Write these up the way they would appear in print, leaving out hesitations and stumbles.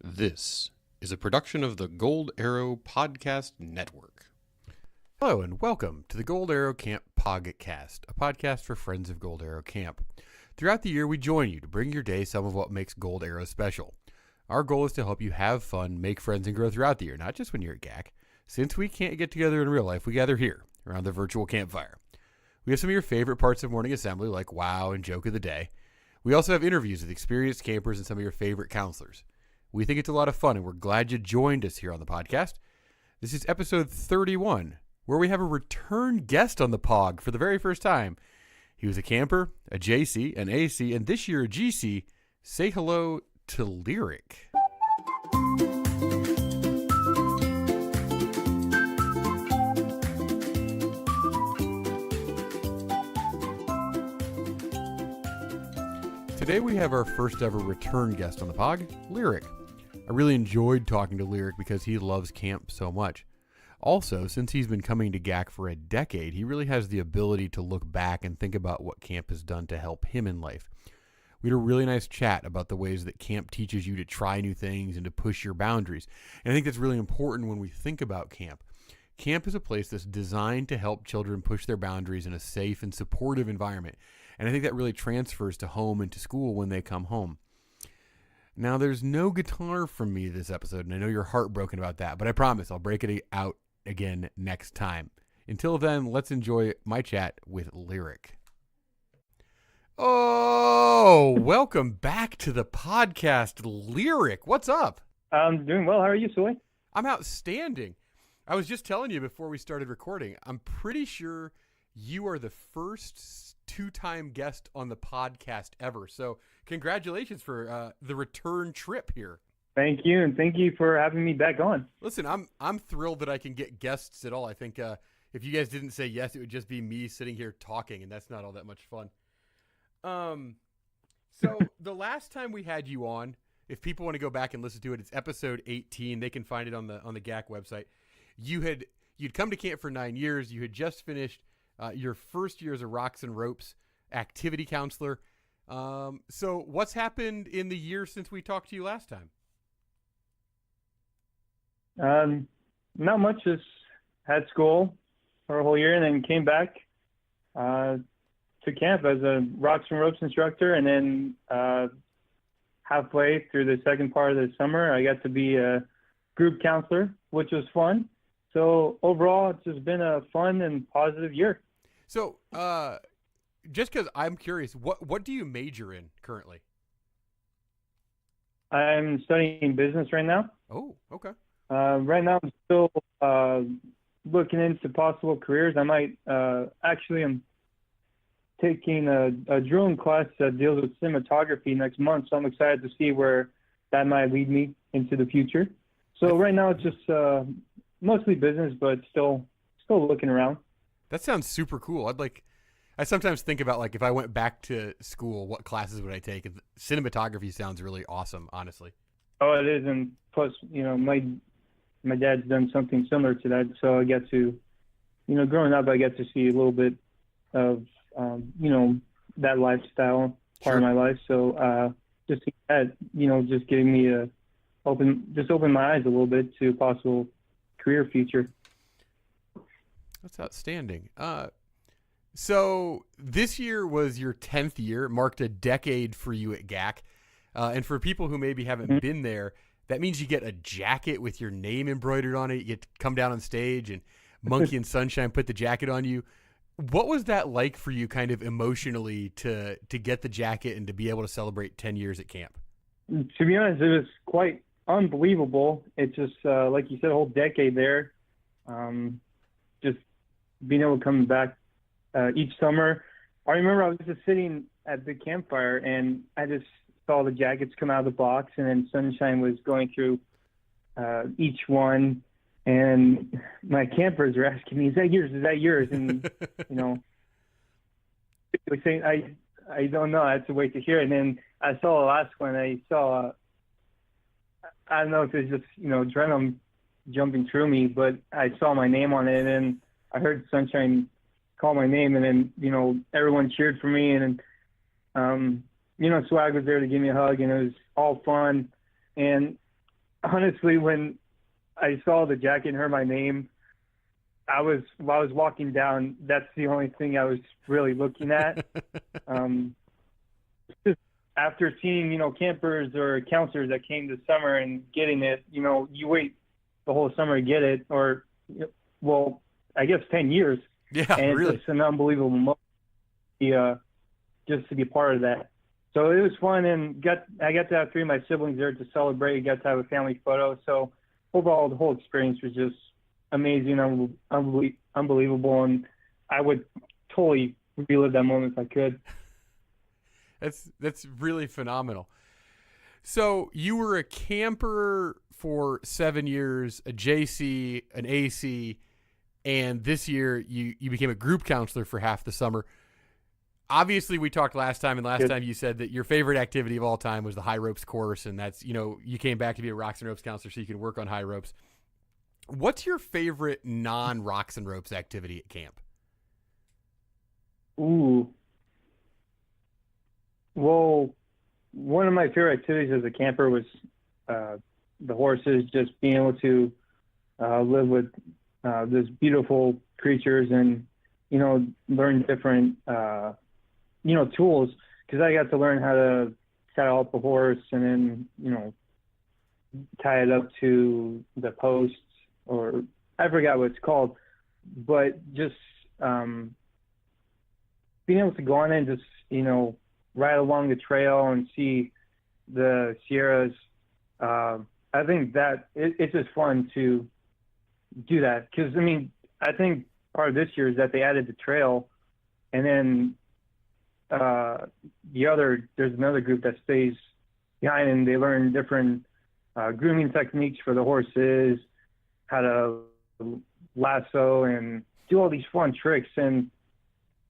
This is a production of the Gold Arrow Podcast Network. Hello and welcome to the Gold Arrow Camp Pog-Cast, a podcast for friends of Gold Arrow Camp. Throughout the year, we join you to bring your day some of what makes Gold Arrow special. Our goal is to help you have fun, make friends, and grow throughout the year, not just when you're at GAC. Since we can't get together in real life, we gather here, around the virtual campfire. We have some of your favorite parts of morning assembly, like Wow and Joke of the Day. We also have interviews with experienced campers and some of your favorite counselors. We think it's a lot of fun, and we're glad you joined us here on the podcast. This is episode 31, where we have a return guest on the Pog for the very first time. He was a camper, a JC, an AC, and this year a GC. Say hello to Lyric. Today we have our first ever return guest on the Pog, Lyric. I really enjoyed talking to Lyric because he loves camp so much. Also, since he's been coming to GAC for a decade, he really has the ability to look back and think about what camp has done to help him in life. We had a really nice chat about the ways that camp teaches you to try new things and to push your boundaries. And I think that's really important when we think about camp. Camp is a place that's designed to help children push their boundaries in a safe and supportive environment. And I think that really transfers to home and to school when they come home. Now, there's no guitar from me this episode, and I know you're heartbroken about that, but I promise I'll break it out again next time. Until then, let's enjoy my chat with Lyric. Oh, welcome back to the podcast, Lyric. What's up? I'm doing well. How are you, Soy? I'm outstanding. I was just telling you before we started recording, I'm pretty sure you are the first two-time guest on the podcast ever. So congratulations for the return trip here. Thank you, and thank you for having me back on. Listen, I'm thrilled that I can get guests at all. I think if you guys didn't say yes, it would just be me sitting here talking, and that's not all that much fun. So the last time we had you on, if people want to go back and listen to it, it's episode 18. They can find it on the GAC website. You'd come to camp for 9 years. You had just finished your first year as a Rocks and Ropes activity counselor. So what's happened in the year since we talked to you last time? Not much. Just had school for a whole year and then came back to camp as a Rocks and Ropes instructor. And then halfway through the second part of the summer, I got to be a group counselor, which was fun. So overall, it's just been a fun and positive year. So just because I'm curious, what do you major in currently? I'm studying business right now. Oh, okay. Right now, I'm still looking into possible careers. I might I'm taking a drilling class that deals with cinematography next month, so I'm excited to see where that might lead me into the future. So right now, it's just mostly business, but still looking around. That sounds super cool. I sometimes think about, like, if I went back to school, what classes would I take? Cinematography sounds really awesome, honestly. Oh, it is, and plus, my dad's done something similar to that, so I get to, growing up, I get to see a little bit of, that lifestyle part of my life. So just that, just giving me open my eyes a little bit to a possible career future. That's outstanding. So this year was your 10th year, marked a decade for you at GAC. And for people who maybe haven't been there, that means you get a jacket with your name embroidered on it. You get to come down on stage and Monkey and Sunshine put the jacket on you. What was that like for you kind of emotionally to get the jacket and to be able to celebrate 10 years at camp? To be honest, it was quite unbelievable. It's just, like you said, a whole decade there. Just being able to come back each summer. I remember I was just sitting at the campfire and I just saw the jackets come out of the box, and then Sunshine was going through each one, and my campers were asking me, is that yours? Is that yours? And, was saying, I don't know. I had to wait to hear it. And then I saw the last one. I saw, I don't know if it was just, adrenaline jumping through me, but I saw my name on it, and I heard Sunshine call my name, and then, everyone cheered for me, and Swag was there to give me a hug, and it was all fun. And honestly, when I saw the jacket and heard my name, while I was walking down, that's the only thing I was really looking at. Just after seeing, campers or counselors that came this summer and getting it, you wait the whole summer to get it, or, well, I guess 10 years. Yeah, and really. It's just an unbelievable moment just to be part of that. So it was fun, and I got to have 3 of my siblings there to celebrate. Got to have a family photo. So overall, the whole experience was just amazing, unbelievable, and I would totally relive that moment if I could. That's really phenomenal. So you were a camper for 7 years, a JC, an AC, and this year you became a group counselor for half the summer. Obviously, we talked last time, and last time you said that your favorite activity of all time was the high ropes course, and that's, you came back to be a rocks and ropes counselor so you can work on high ropes. What's your favorite non-rocks and ropes activity at camp? Ooh. Well, one of my favorite activities as a camper was the horses, just being able to live with these beautiful creatures and, learn different, tools, because I got to learn how to saddle up a horse and then, tie it up to the posts, or I forgot what it's called, but just being able to go on and just, ride along the trail and see the Sierras. I think that it's just fun to do that, because, I think part of this year is that they added the trail, and then there's another group that stays behind, and they learn different grooming techniques for the horses, how to lasso and do all these fun tricks, and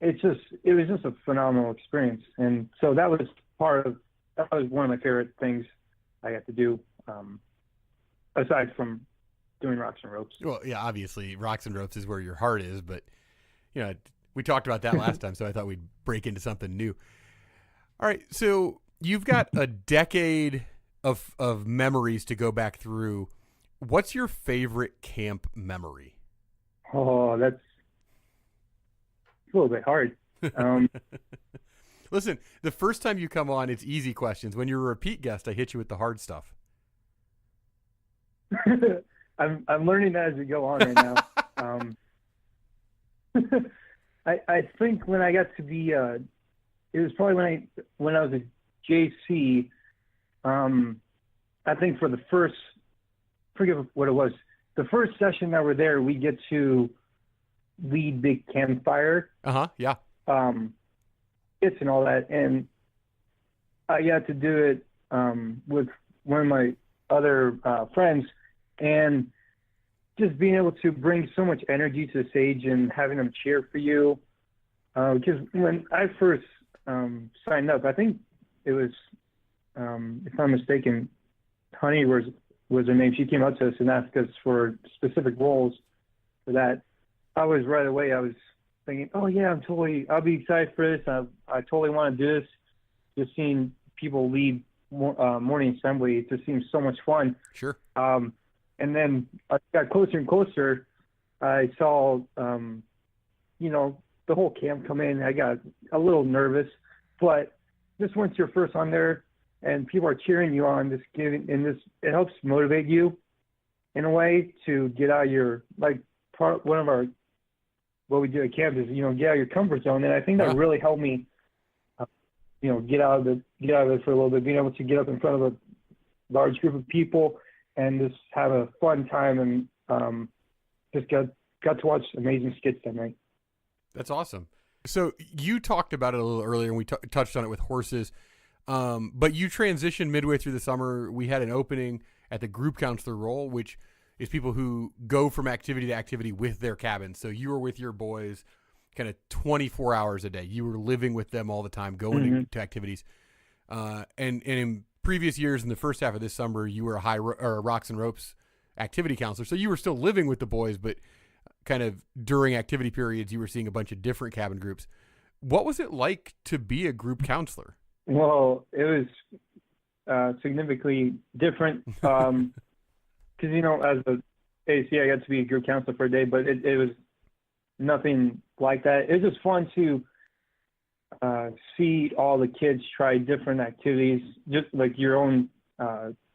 it was just a phenomenal experience. And so that was one of my favorite things I got to do, aside from doing rocks and ropes. Well, yeah, obviously rocks and ropes is where your heart is, but we talked about that last time, so I thought we'd break into something new. All right, so you've got a decade of memories to go back through. What's your favorite camp memory? Oh, that's a little bit hard. Listen, the first time you come on, it's easy questions. When you're a repeat guest, I hit you with the hard stuff. I'm learning that as we go on right now. I think when I got to be, it was probably when I was a JC. I think for the first, forget what it was, the first session that we're there, we get to lead big campfire. Yeah. It's and all that, and I got to do it with one of my other friends, and just being able to bring so much energy to the stage and having them cheer for you. Because when I first signed up, I think it was, if I'm mistaken, Honey was her name. She came up to us and asked us for specific roles for that. I was thinking, oh yeah, I'll be excited for this. I totally want to do this. Just seeing people lead morning assembly, it just seems so much fun. Sure. And then I got closer and closer. I saw, the whole camp come in. I got a little nervous, but just once you're first on there and people are cheering you on, it helps motivate you in a way to get out of your, one of our, what we do at camp is, get out of your comfort zone. And I think that really helped me, get out of it for a little bit, being able to get up in front of a large group of people and just have a fun time, and just got to watch amazing skits that night. That's awesome. So you talked about it a little earlier, and we touched on it with horses, but you transitioned midway through the summer. We had an opening at the group counselor role, which is people who go from activity to activity with their cabins. So you were with your boys kind of 24 hours a day. You were living with them all the time, going to activities. And in previous years, in the first half of this summer, you were a rocks and ropes activity counselor. So you were still living with the boys, but kind of during activity periods, you were seeing a bunch of different cabin groups. What was it like to be a group counselor? Well, it was significantly different. because, as a AC, I got to be a group counselor for a day, but it was nothing like that. It was just fun to see all the kids try different activities, just like your own,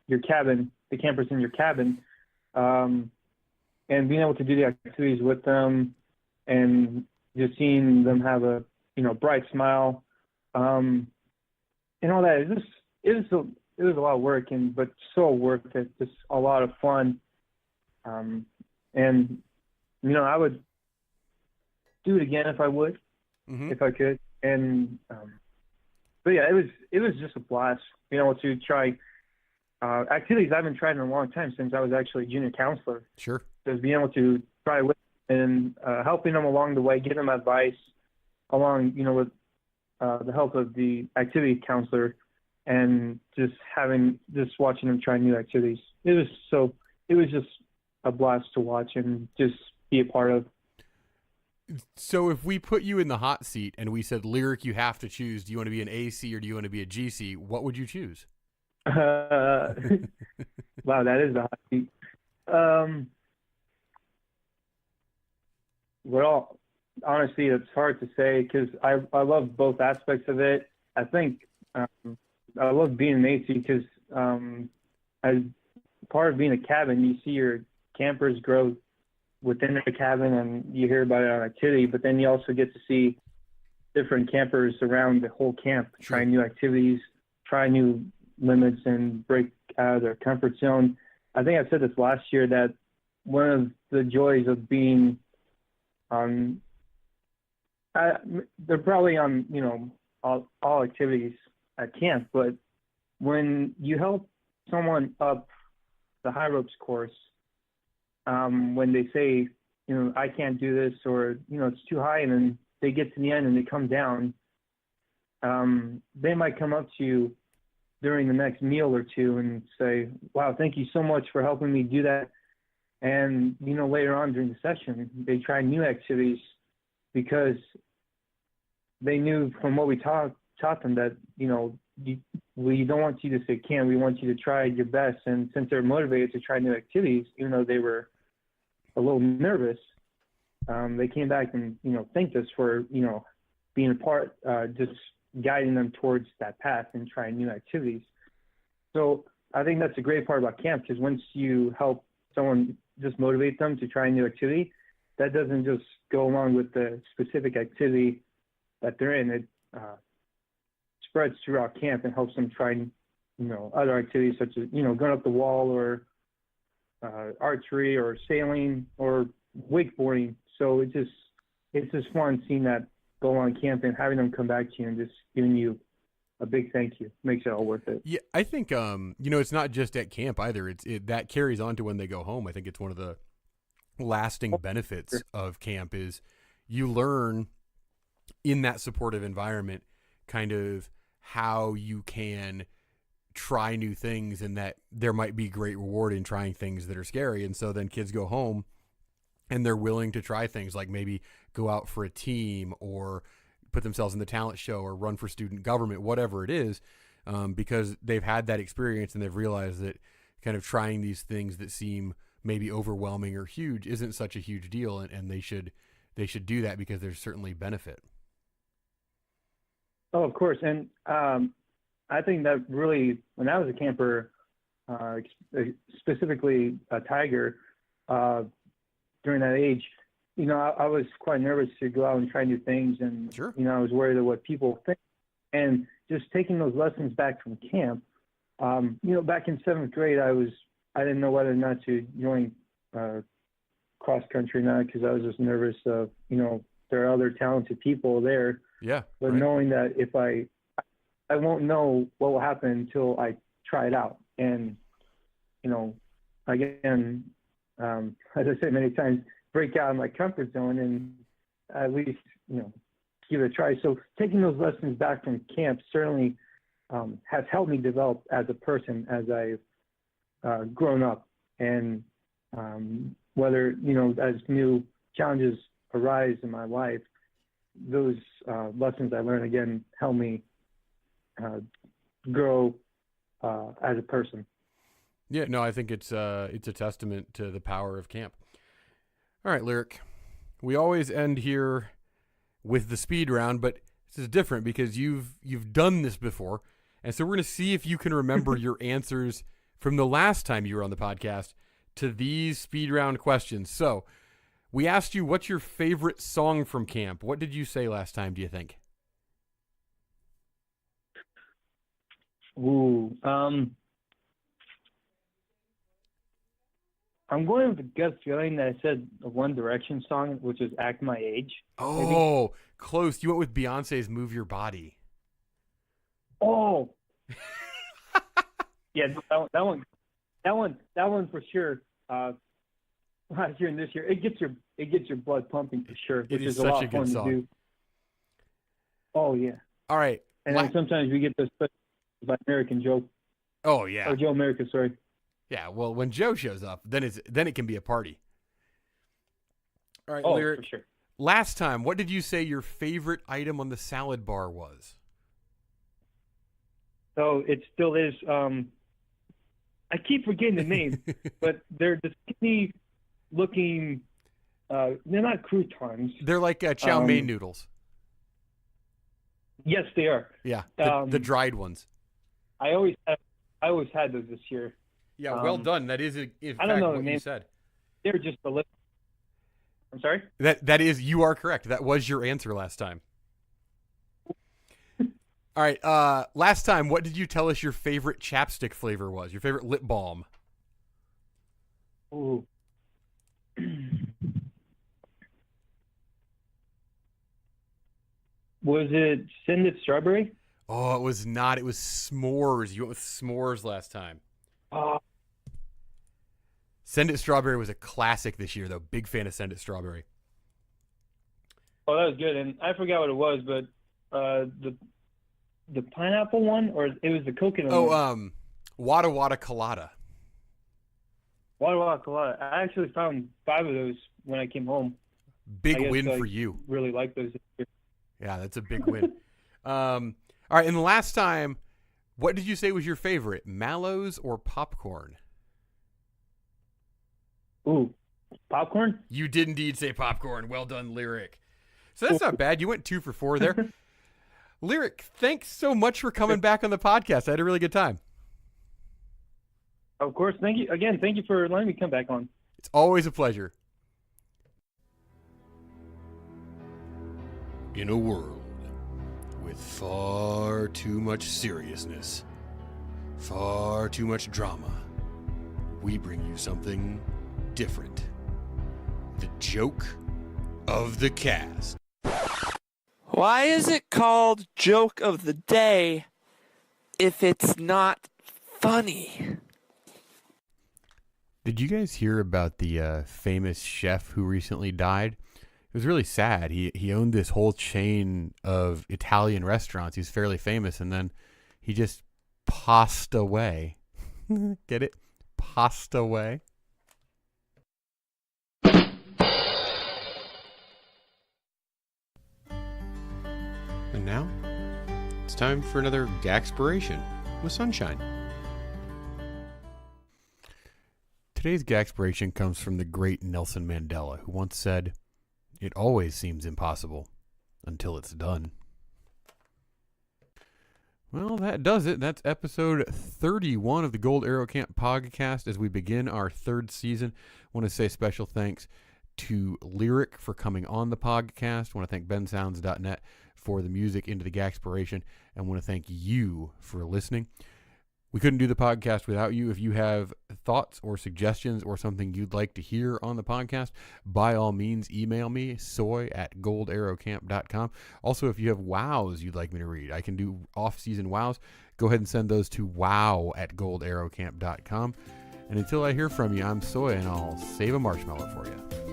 your cabin, the campers in your cabin, and being able to do the activities with them and just seeing them have a, bright smile, and all that. It was a lot of work, but so worth it. Just a lot of fun. And, I would do it again if I would, if I could. And, but yeah, it was just a blast, to try activities I haven't tried in a long time, since I was actually a junior counselor. Sure. Just being able to try with and helping them along the way, giving them advice along, with the help of the activity counselor, and just watching them try new activities. It was just a blast to watch and just be a part of. So if we put you in the hot seat and we said, Lyric, you have to choose, do you want to be an AC or do you want to be a GC? What would you choose? Wow, that is the hot seat. Well, honestly, it's hard to say, because I love both aspects of it. I think I love being an AC because as part of being a cabin, you see your campers grow within the cabin and you hear about it on activity, but then you also get to see different campers around the whole camp, try new activities, try new limits, and break out of their comfort zone. I think I said this last year, that one of the joys of being they're probably on, all activities at camp, but when you help someone up the high ropes course, when they say, I can't do this, or, it's too high, and then they get to the end and they come down, they might come up to you during the next meal or two and say, wow, thank you so much for helping me do that. And, later on during the session, they try new activities because they knew from what we taught them that, we don't want you to say can, we want you to try your best. And since they're motivated to try new activities, even though they were a little nervous, they came back and, thanked us for, being a part, just guiding them towards that path and trying new activities. So I think that's a great part about camp, because once you help someone, just motivate them to try a new activity, that doesn't just go along with the specific activity that they're in. It spreads throughout camp and helps them try, other activities such as, going up the wall, or archery, or sailing, or wakeboarding. So it's just fun seeing that go on camp and having them come back to you and just giving you a big thank you. Makes it all worth it. Yeah, I think it's not just at camp either. That carries on to when they go home. I think it's one of the lasting benefits of camp is you learn in that supportive environment kind of how you can try new things, and that there might be great reward in trying things that are scary. And so then kids go home and they're willing to try things like maybe go out for a team, or put themselves in the talent show, or run for student government, whatever it is, because they've had that experience and they've realized that kind of trying these things that seem maybe overwhelming or huge isn't such a huge deal, and they should do that because there's certainly benefit. Oh, of course. And I think that really, when I was a camper, specifically a tiger, during that age, I was quite nervous to go out and try new things, and sure. I was worried of what people think. And just taking those lessons back from camp, back in 7th grade, I didn't know whether or not to join cross country or not, because I was just nervous of, there are other talented people there. Yeah. But right. knowing that if I won't know what will happen until I try it out. And, again, as I said many times, break out of my comfort zone and at least, give it a try. So taking those lessons back from camp certainly has helped me develop as a person as I've grown up. And whether, as new challenges arise in my life, those lessons I learned, again, help me grow as a person. Yeah, no, I think it's a testament to the power of camp. All right, Lyric. We always end here with the speed round, but this is different because you've done this before. And so we're going to see if you can remember your answers from the last time you were on the podcast to these speed round questions. So we asked you, what's your favorite song from camp? What did you say last time, do you think? Ooh, I'm going with a gut feeling that I said a One Direction song, which is Act My Age. Oh, maybe. Close. You went with Beyonce's Move Your Body. Oh. Yeah, that one for sure. Last year and this year, it gets your blood pumping for sure, which is a lot of fun to do. Oh yeah. All right. And then sometimes we get those by American Joe. Oh yeah. Or Joe America, sorry. Yeah, well, when Joe shows up, then it can be a party. All right, Lyric. For sure. Last time, what did you say your favorite item on the salad bar was? So it still is. I keep forgetting the name, but they're the skinny looking. They're not croutons. They're like chow mein noodles. Yes, they are. Yeah, the dried ones. I always had those this year. Yeah, well done. That is in fact I don't know what the you said. They're just delicious. I'm sorry? That is, you are correct. That was your answer last time. All right. Last time, what did you tell us your favorite chapstick flavor was? Your favorite lip balm? Ooh. Was it Scented Strawberry? Oh, it was not. It was s'mores. You went with s'mores last time. Send It Strawberry was a classic this year, though. Big fan of Send It Strawberry. Oh, that was good. And I forgot what it was, but the pineapple one, or it was the coconut one? Oh, Wada Wada Colada. Wada Wada Colada. I actually found 5 of those when I came home. Big win for you. Really like those. Yeah, that's a big win. All right, and the last time, what did you say was your favorite, Mallows or popcorn? Ooh, popcorn? You did indeed say popcorn. Well done, Lyric. So that's not bad. You went 2 for 4 there. Lyric, thanks so much for coming back on the podcast. I had a really good time. Of course. Thank you. Again, thank you for letting me come back on. It's always a pleasure. In a world with far too much seriousness, far too much drama, we bring you something different. The joke of the cast. Why is it called Joke of the Day if it's not funny? Did you guys hear about the famous chef who recently died? It was really sad. He owned this whole chain of Italian restaurants. He's fairly famous, and then he just passed away. Get it? Passed away. And now, it's time for another GACspiration with Sunshine. Today's GACspiration comes from the great Nelson Mandela, who once said, "It always seems impossible until it's done." Well, that does it. That's episode 31 of the Gold Arrow Camp Pog-Cast as we begin our 3rd season. I want to say special thanks to Lyric for coming on the podcast. I want to thank bensounds.net for the music into the GACspiration, and I want to thank you for listening. We couldn't do the podcast without you. If you have thoughts or suggestions or something you'd like to hear on the podcast, by all means, email me, soy@goldarrowcamp.com. Also, if you have wows you'd like me to read, I can do off-season wows. Go ahead and send those to wow@goldarrowcamp.com. And until I hear from you, I'm Soy, and I'll save a marshmallow for you.